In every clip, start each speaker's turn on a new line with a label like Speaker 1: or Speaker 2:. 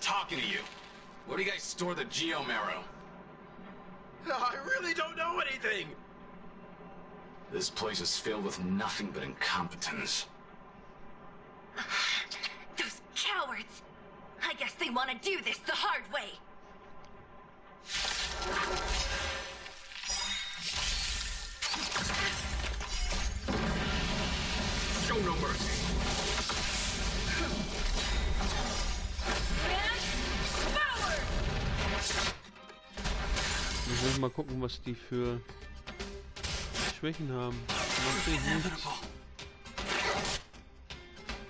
Speaker 1: talking to you. Where do you guys store the Geomarrow?
Speaker 2: I really don't know anything!
Speaker 1: This place is filled with nothing but incompetence.
Speaker 3: Those cowards! I guess they want to do this the hard way.
Speaker 1: Show no mercy.
Speaker 4: Ich will mal gucken, was die für Schwächen haben.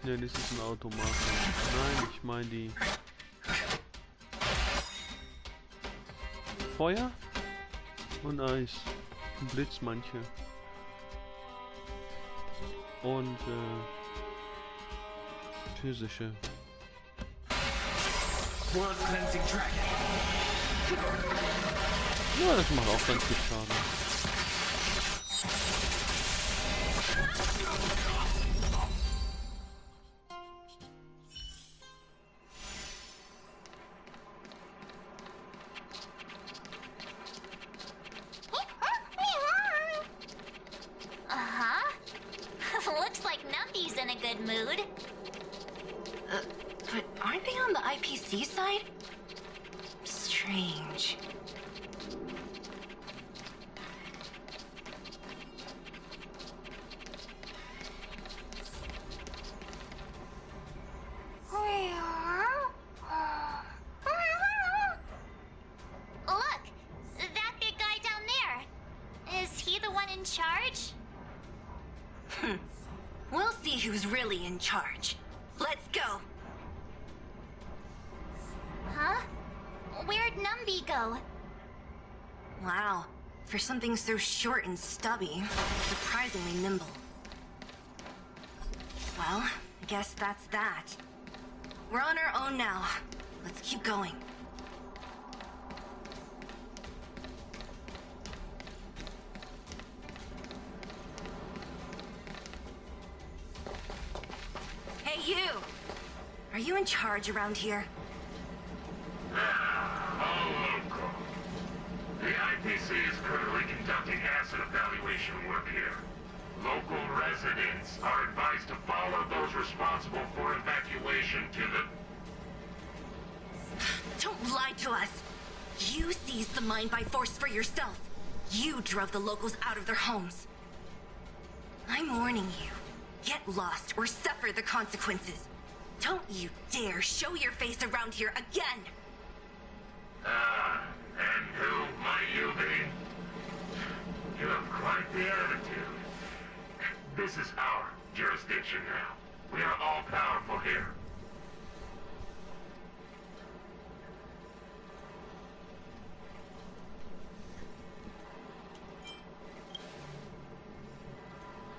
Speaker 4: Ne, das ist ein Automat. Nein, ich meine die Feuer und Eis und Blitz manche. Und physische. Ja, das macht auch ganz viel Schaden.
Speaker 5: Looks like Numpy's in a good mood.
Speaker 3: But aren't they on the IPC side? Strange.
Speaker 5: Look, that big guy down there. Is he the one in charge?
Speaker 3: We'll see who's really in charge. Let's go.
Speaker 5: Huh? Where'd Numby go?
Speaker 3: Wow. For something so short and stubby, surprisingly nimble. Well, I guess that's that. We're on our own now. Let's keep going. Hey, you! Are you in charge around here?
Speaker 6: All local. The IPC is currently conducting asset evaluation work here. Local residents are advised to follow those responsible for evacuation to the...
Speaker 3: Don't lie to us! You seized the mine by force for yourself. You drove the locals out of their homes. I'm warning you. Get lost or suffer the consequences. Don't you dare show your face around here again!
Speaker 6: And who might you be? You have quite the attitude. This is our jurisdiction now. We are all powerful here.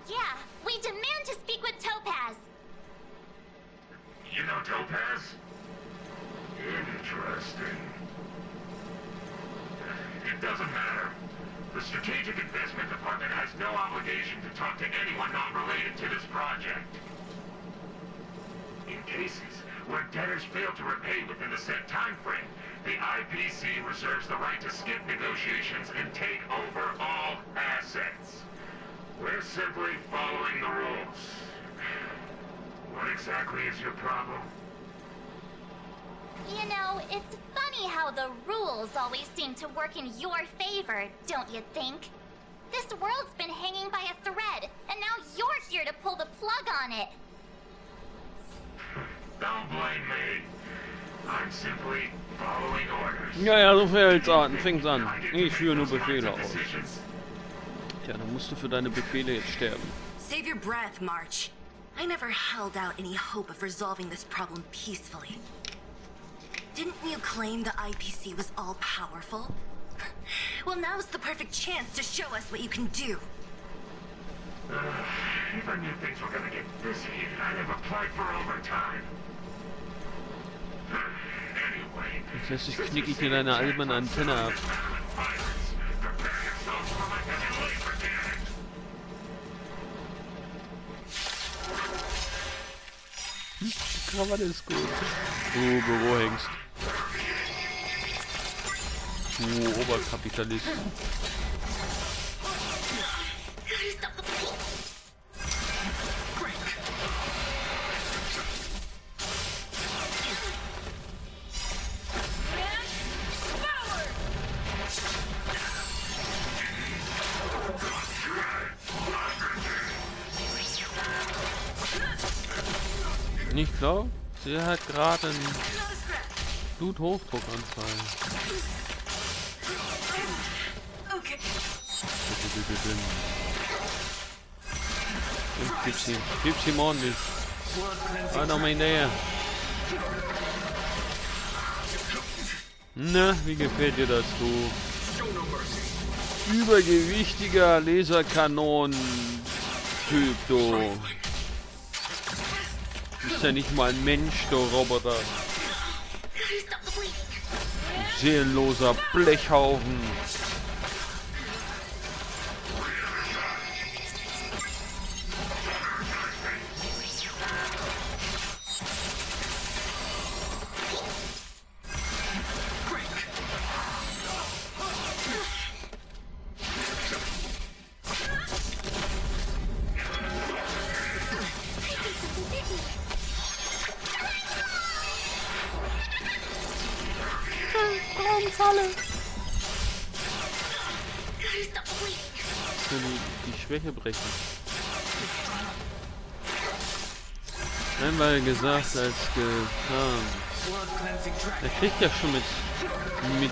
Speaker 5: Yeah, we demand to speak with Topaz.
Speaker 6: You know Topaz? Interesting. It doesn't matter. The Strategic Investment Department has no obligation to talk to anyone not related to this project. In cases where debtors fail to repay within the set time frame, the IPC reserves the right to skip negotiations and take over all assets. We're simply following the rules. What exactly is your problem?
Speaker 5: You know, it's funny how the rules always seem to work in your favor, don't you think? This world's been hanging by a thread, and now you're here to pull the plug on it.
Speaker 6: Don't blame me. I'm simply following orders.
Speaker 4: Ja, ja, so fängt's an. Ich führe nur Befehle aus. Tja, dann musst du für deine Befehle jetzt sterben.
Speaker 3: Save your breath, March. I never held out any hope of resolving this problem peacefully. Didn't you claim the IPC was all-powerful? Well, now's the perfect chance to show us what you can do.
Speaker 6: If I knew things were gonna get this heated, I'd have applied for overtime. Anyway,
Speaker 4: Jetzt lässt sich knickig in deine alberne Antenne ab. Krawatte ist gut. Du Bürohengst. Du Oberkapitalist. Ich glaube, der hat gerade einen Bluthochdruckanfall. Gib's ihm ordentlich. Ah, noch mal hinterher. Na, wie gefällt dir das, du? Übergewichtiger Laserkanonen-Typ, du. Ist ja nicht mal ein Mensch, du Roboter. Seelenloser Blechhaufen. Die Schwäche brechen. Einmal gesagt als getan. Er kriegt ja schon mit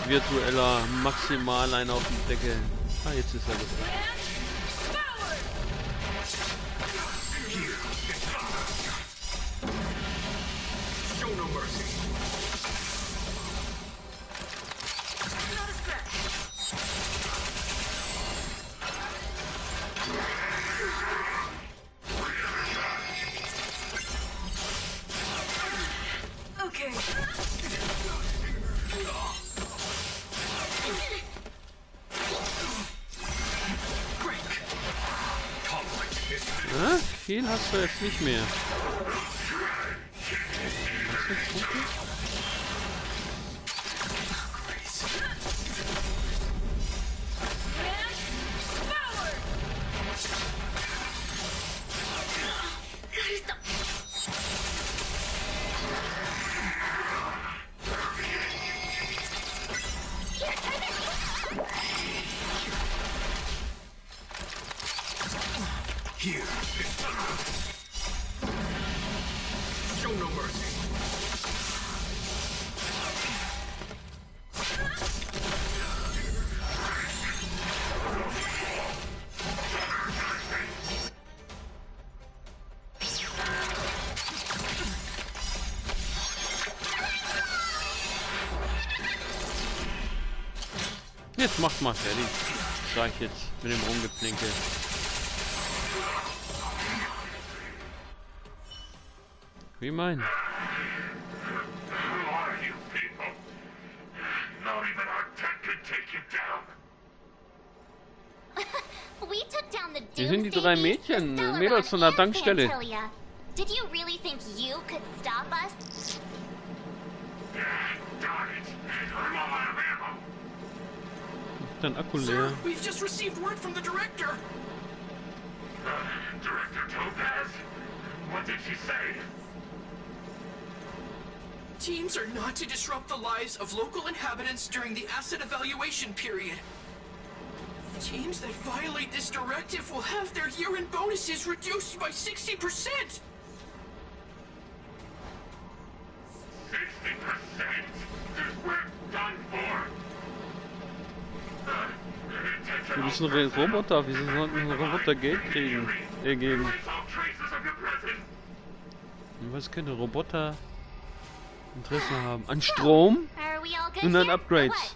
Speaker 4: virtueller maximal einen auf den Deckel. Ah, jetzt ist er gebrochen. Ja, viel hast du jetzt nicht mehr. Was ist gut? Jetzt macht mal fertig. Sag ich jetzt mit dem Rumgeplinke. Wie mein? Hier sind die drei Mädchen, Mädels von der Tankstelle.
Speaker 5: Did you really think you could stop us?
Speaker 4: Dein Akku leer.
Speaker 2: We've just received word from the director.
Speaker 6: Director Topaz? What did she say?
Speaker 2: Teams are not to disrupt the lives of local inhabitants during the asset evaluation period. Teams that violate this directive will have their year-end bonuses reduced by 60%.
Speaker 6: 60%? We're done for.
Speaker 4: Wir müssen Roboter, wieso sollten ein Roboter Geld kriegen? Geben. Was könnte Roboter Interesse haben? An Strom und an Upgrades.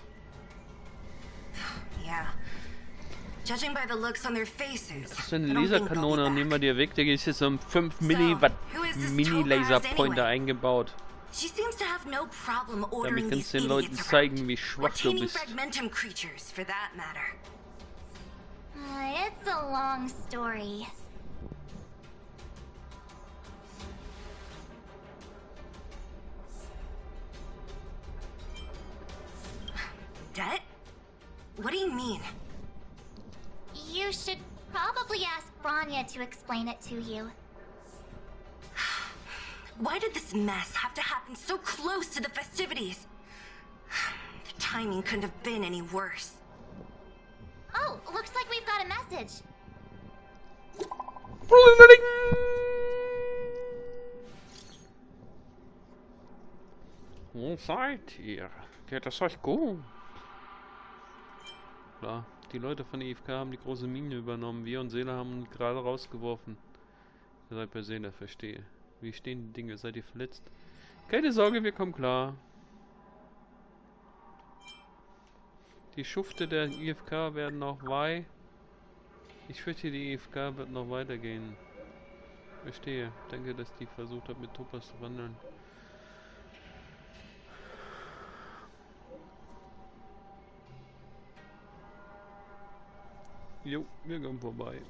Speaker 3: Judging by the looks on their faces.
Speaker 4: Das ist eine Laserkanone, nehmen wir dir weg. Der ist jetzt so ein 5 Milliwatt Mini-Laser-Pointer eingebaut. Damit kannst du den Leuten zeigen, wie schwach du bist.
Speaker 5: It's a long story.
Speaker 3: debt? What do you mean?
Speaker 5: You should probably ask Bronya to explain it to you.
Speaker 3: Why did this mess have to happen so close to the festivities? The timing couldn't have been any worse.
Speaker 5: Oh, looks like we've got a message.
Speaker 4: Wo seid ihr? Geht es euch gut? Klar, die Leute von EFK haben die große Mine übernommen. Wir und Seele haben uns gerade rausgeworfen. Ihr seid bei Seele, verstehe. Wie stehen die Dinge? Seid ihr verletzt? Keine Sorge, wir kommen klar. Die Schufte der IFK werden noch Ich fürchte, die IFK wird noch weitergehen. Verstehe. Denke, dass die versucht hat, mit Topaz zu wandeln. Jo, wir kommen vorbei.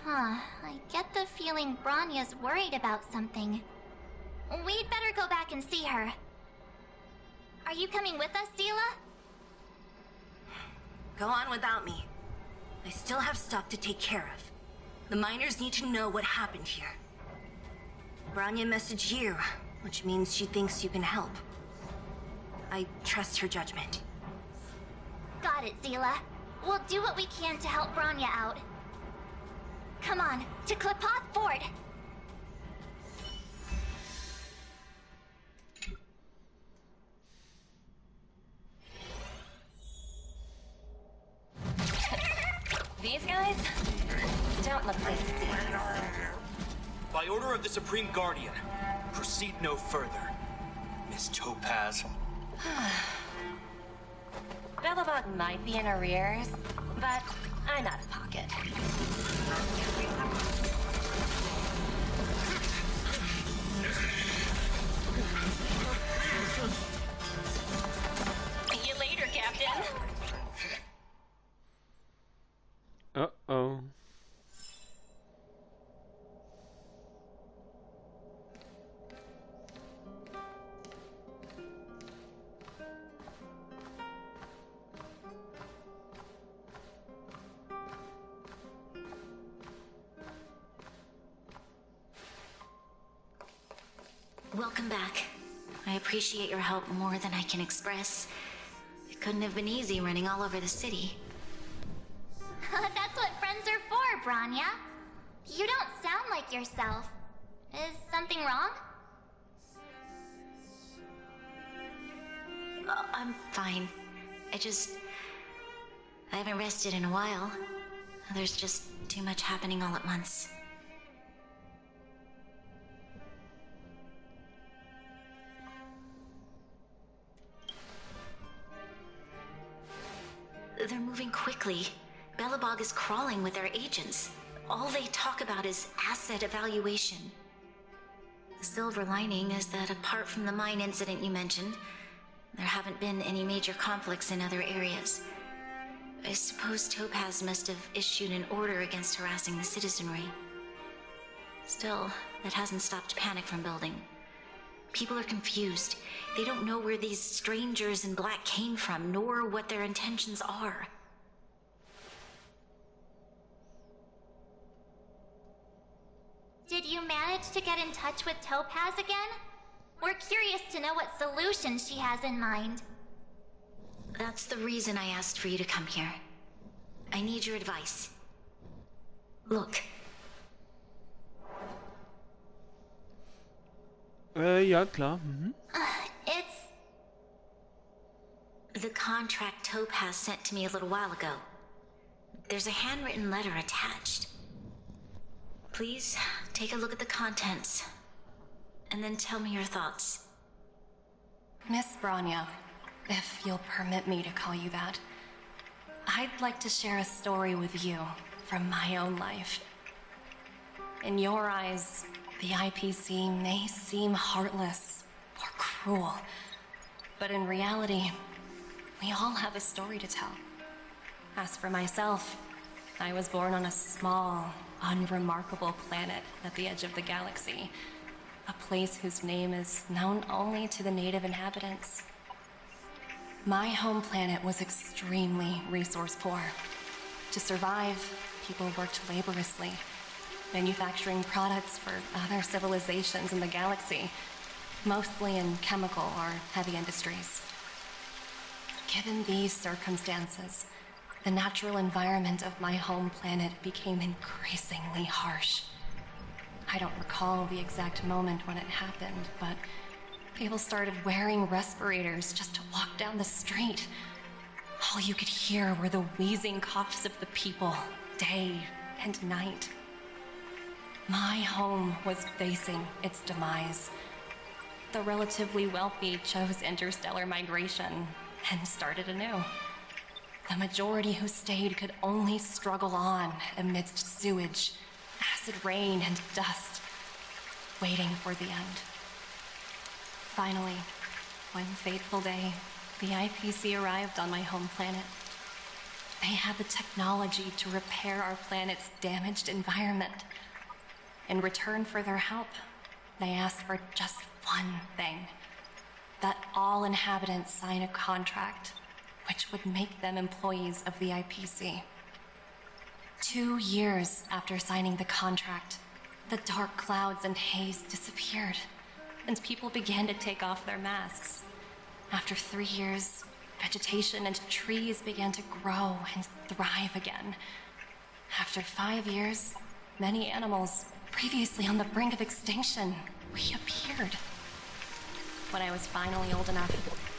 Speaker 5: Huh, I get the feeling Bronya's worried about something. We'd better go back and see her. Are you coming with us, Seela?
Speaker 3: Go on without me. I still have stuff to take care of. The miners need to know what happened here. Bronya messaged you, which means she thinks you can help. I trust her judgment.
Speaker 5: Got it, Seela. We'll do what we can to help Bronya out. Come on, to Klipoth Ford!
Speaker 3: These guys don't look like thieves.
Speaker 7: By order of the Supreme Guardian, proceed no further, Miss Topaz.
Speaker 3: Belobog might be in arrears, but I'm out of pocket. See you later, Captain.
Speaker 4: Uh-oh.
Speaker 8: Welcome back. I appreciate your help more than I can express. It couldn't have been easy running all over the city.
Speaker 5: That's what friends are for, Bronya. You don't sound like yourself. Is something wrong?
Speaker 8: I'm fine. I haven't rested in a while. There's just too much happening all at once. They're moving quickly. Belobog is crawling with their agents. All they talk about is asset evaluation. The silver lining is that apart from the mine incident you mentioned, there haven't been any major conflicts in other areas. I suppose Topaz must have issued an order against harassing the citizenry. Still, that hasn't stopped panic from building. People are confused. They don't know where these strangers in black came from, nor what their intentions are.
Speaker 5: Did you manage to get in touch with Topaz again? We're curious to know what solution she has in mind.
Speaker 8: That's the reason I asked for you to come here. I need your advice. Look.
Speaker 4: Ja, klar.
Speaker 5: It's...
Speaker 8: The contract Topaz sent to me a little while ago. There's a handwritten letter attached. Please, take a look at the contents, and then tell me your thoughts.
Speaker 9: Miss Bronya, if you'll permit me to call you that, I'd like to share a story with you from my own life. In your eyes, the IPC may seem heartless or cruel, but in reality, we all have a story to tell. As for myself, I was born on a small, unremarkable planet at the edge of the galaxy, a place whose name is known only to the native inhabitants. My home planet was extremely resource poor. To survive, people worked laboriously, manufacturing products for other civilizations in the galaxy, mostly in chemical or heavy industries. Given these circumstances, the natural environment of my home planet became increasingly harsh. I don't recall the exact moment when it happened, but people started wearing respirators just to walk down the street. All you could hear were the wheezing coughs of the people, day and night. My home was facing its demise. The relatively wealthy chose interstellar migration and started anew. The majority who stayed could only struggle on amidst sewage, acid rain, and dust, waiting for the end. Finally, one fateful day, the IPC arrived on my home planet. They had the technology to repair our planet's damaged environment. In return for their help, they asked for just one thing: that all inhabitants sign a contract which would make them employees of the IPC. 2 years after signing the contract, the dark clouds and haze disappeared, and people began to take off their masks. After 3 years, vegetation and trees began to grow and thrive again. After 5 years, many animals, previously on the brink of extinction, reappeared. When I was finally old enough,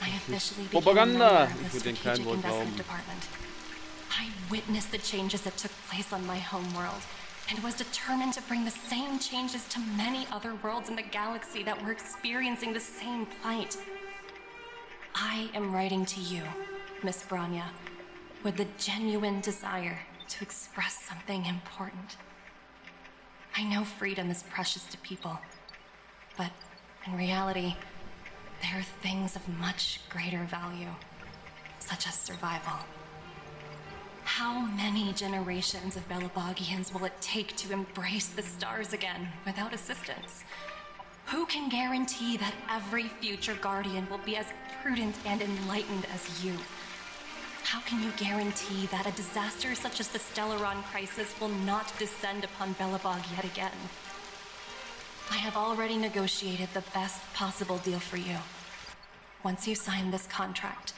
Speaker 9: I officially became a member of the Strategic Investment Department. I witnessed the changes that took place on my home world, and was determined to bring the same changes to many other worlds in the galaxy that were experiencing the same plight. I am writing to you, Miss Branya, with the genuine desire to express something important. I know freedom is precious to people, but in reality, there are things of much greater value, such as survival. How many generations of Belabogians will it take to embrace the stars again without assistance? Who can guarantee that every future Guardian will be as prudent and enlightened as you? How can you guarantee that a disaster such as the Stellaron crisis will not descend upon Belobog yet again? I have already negotiated the best possible deal for you. Once you sign this contract,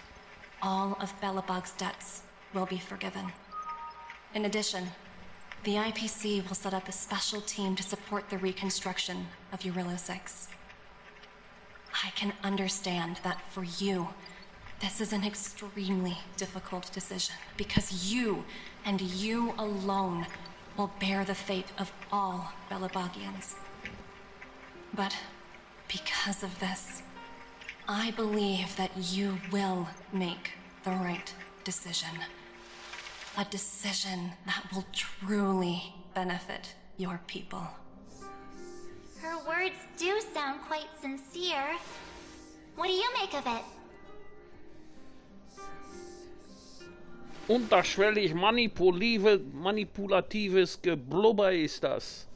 Speaker 9: all of Belobog's debts will be forgiven. In addition, the IPC will set up a special team to support the reconstruction of Eurilla 6. I can understand that for you, this is an extremely difficult decision, because you, and you alone, will bear the fate of all Belabogians. But because of this, I believe that you will make the right decision. A decision that will truly benefit your people.
Speaker 5: Her words do sound quite sincere. What do you make of it?
Speaker 4: Unterschwellig manipulatives Geblubber ist das.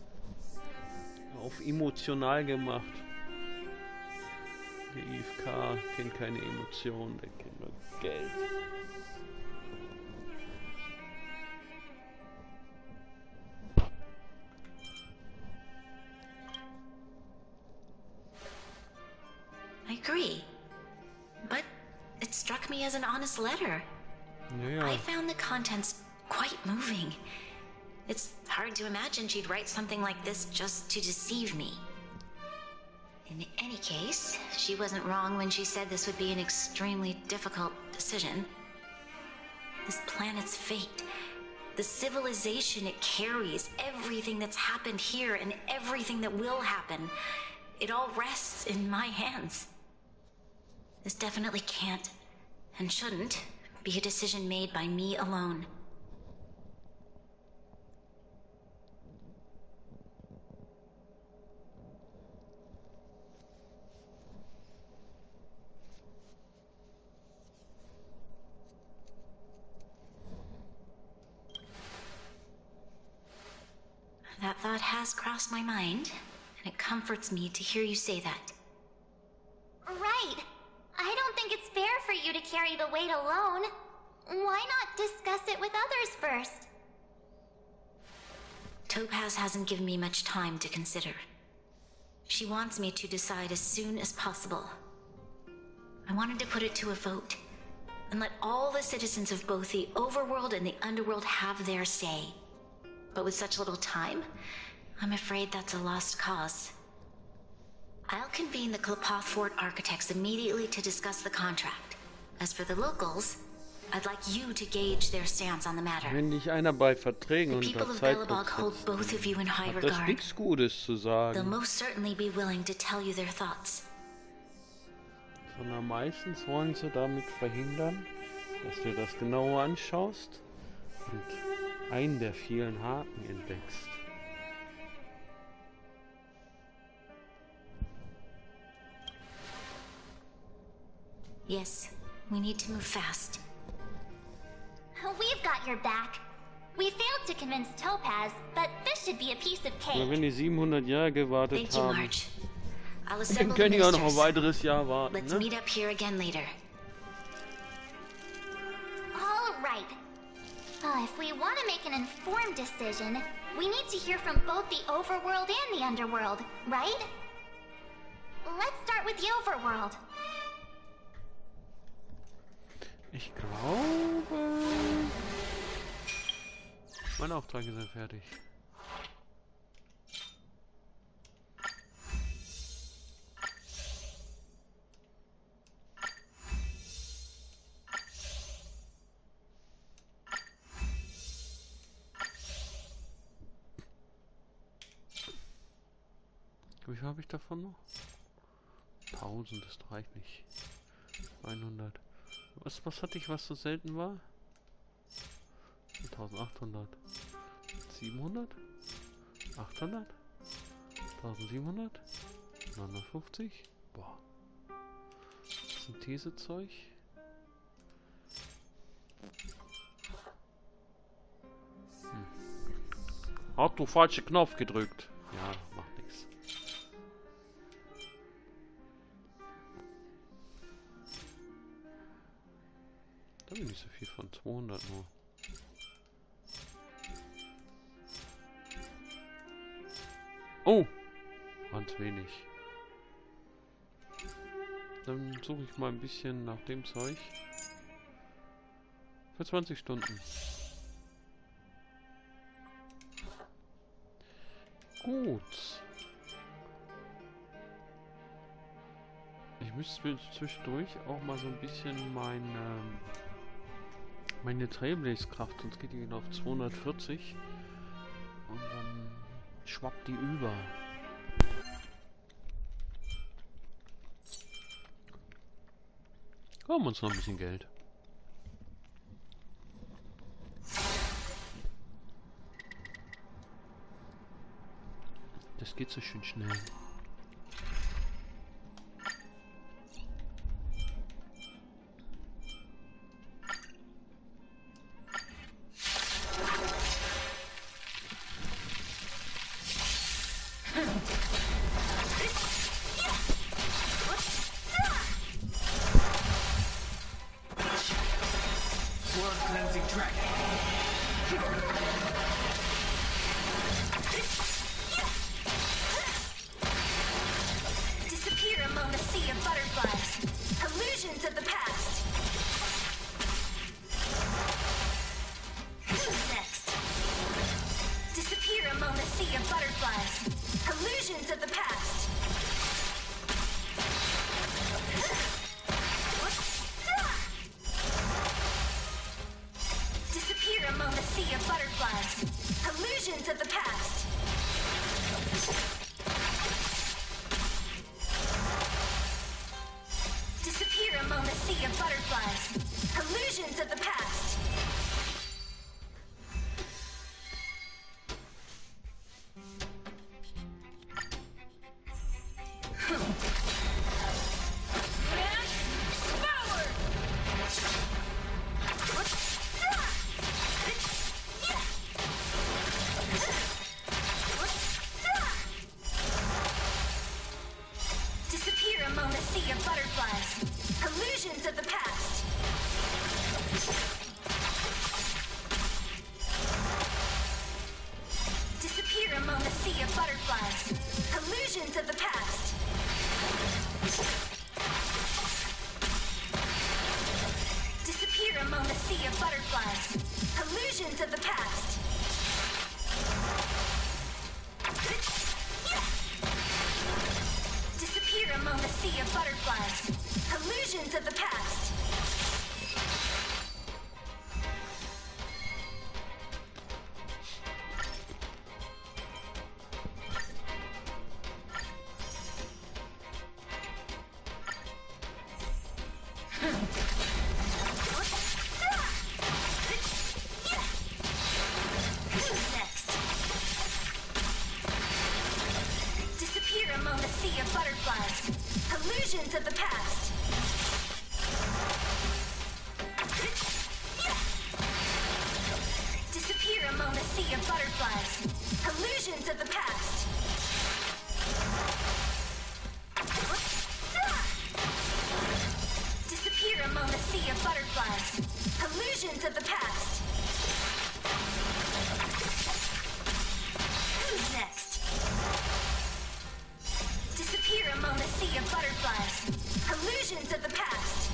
Speaker 4: Auf emotional gemacht. Der IFK kennt keine Emotionen, der kennt nur Geld.
Speaker 8: I agree. But it struck me as an honest letter.
Speaker 4: Yeah.
Speaker 8: I found the contents quite moving. It's hard to imagine she'd write something like this just to deceive me. In any case, she wasn't wrong when she said this would be an extremely difficult decision. This planet's fate, the civilization it carries, everything that's happened here and everything that will happen, it all rests in my hands. This definitely can't, and shouldn't, be a decision made by me alone. That thought has crossed my mind, and it comforts me to hear you say that.
Speaker 5: Right. I don't think it's fair for you to carry the weight alone. Why not discuss it with others first?
Speaker 8: Topaz hasn't given me much time to consider. She wants me to decide as soon as possible. I wanted to put it to a vote, and let all the citizens of both the overworld and the underworld have their say. But with such little time, I'm afraid that's a lost cause. I'll convene the Klapoth Fort architects immediately to discuss the contract. As for the locals, I'd like you to gauge their stance on the matter.
Speaker 4: Wenn dich einer bei Verträgen
Speaker 8: The people of Belobog hold
Speaker 4: unterzeichnet,
Speaker 8: both of you in high
Speaker 4: hat das
Speaker 8: regard.
Speaker 4: nichts Gutes zu
Speaker 8: They'll
Speaker 4: sagen.
Speaker 8: most certainly be willing to tell you their thoughts.
Speaker 4: Sondern meistens wollen sie damit verhindern, dass du das genauer anschaust und einen der vielen Haken entdeckst.
Speaker 8: Yes, we need to move fast.
Speaker 5: We've got your back. We failed to convince Topaz, but this should be a piece of
Speaker 4: Oder
Speaker 5: cake.
Speaker 4: wenn die 700 Jahre gewartet
Speaker 8: Thank you,
Speaker 4: haben,
Speaker 8: March. I'll
Speaker 4: dann
Speaker 8: assemble the
Speaker 4: können die auch noch ein
Speaker 8: ministers.
Speaker 4: weiteres Jahr warten,
Speaker 8: Let's
Speaker 4: ne?
Speaker 8: meet up here again later.
Speaker 5: All right. If we want to make an informed decision, we need to hear from both the overworld and the underworld, right? Let's start with the overworld.
Speaker 4: Ich glaube... Meine Aufträge sind fertig. Wie viel habe ich davon noch? 1000, das reicht nicht. 100. Was hatte ich, was so selten war? 1800. 700? 800? 1700? 950? Boah. Synthesezeug? Hat du falsche Knopf gedrückt? Ja, macht nichts. Da bin ich so viel von 200 nur. Oh! Ganz wenig. Dann suche ich mal ein bisschen nach dem Zeug. Für 20 Stunden. Gut. Ich müsste zwischendurch auch mal so ein bisschen meine Trailblaze-Kraft, sonst geht die auf 240 und dann schwappt die über. Haben wir uns noch ein bisschen Geld. Das geht so schön schnell.
Speaker 3: Disappear among the sea of butterflies. Illusions of the past. Who's next? Disappear among the sea of butterflies. Illusions of the past. Disappear among the sea of butterflies. Illusions of the past. Disappear among the sea of butterflies. Illusions of the past. Disappear among the sea of butterflies. Illusions of the past. Disappear among the sea of butterflies. Illusions of the past. Disappear among the sea of butterflies. Illusions of the past. Disappear among the sea of butterflies. Illusions of the past. Illusions of the past. Disappear among the sea of butterflies. Illusions of the past. Disappear among the sea of butterflies. Illusions of the past. Who's next? Disappear among the sea of butterflies. Illusions of the past.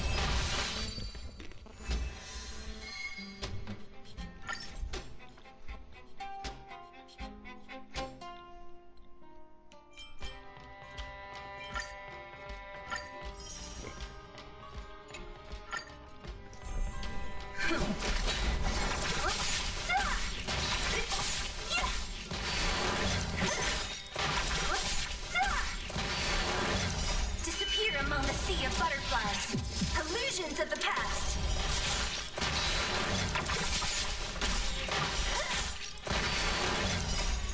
Speaker 3: Among the sea of butterflies. Illusions of the past.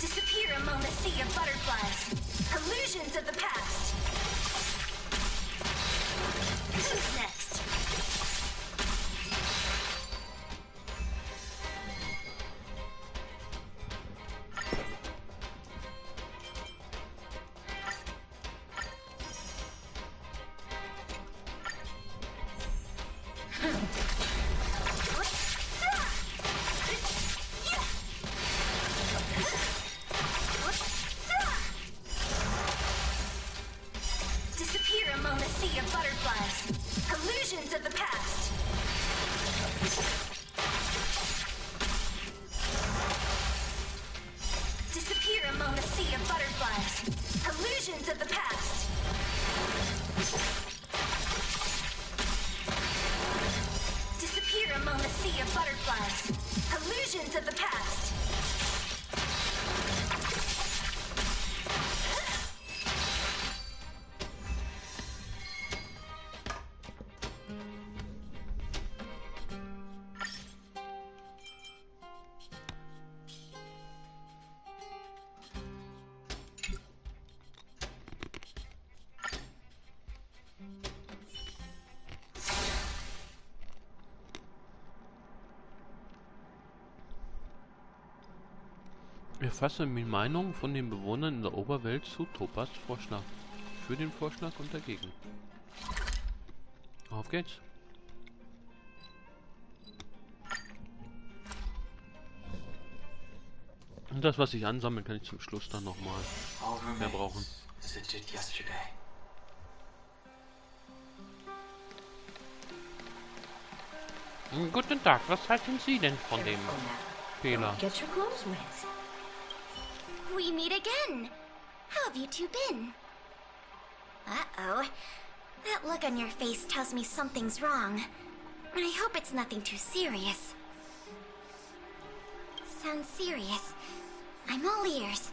Speaker 3: Disappear among the sea of butterflies. Illusions of the past. Who's next? Disappear among the sea of butterflies. Illusions of the past. Disappear among the sea of butterflies. Illusions of the past. Disappear among the sea of butterflies. Illusions of the past.
Speaker 4: Erfasse die Meinung von den Bewohnern in der Oberwelt zu Topas Vorschlag. Für den Vorschlag und dagegen. Auf geht's. Und das, was ich ansammeln, kann ich zum Schluss dann nochmal mehr brauchen. Guten Tag, was halten Sie denn von dem Fehler?
Speaker 3: Get your clothes wet. We meet again. How have you two been? Uh-oh. That look on your face tells me something's wrong. I hope it's nothing too serious. Sounds serious. I'm all ears.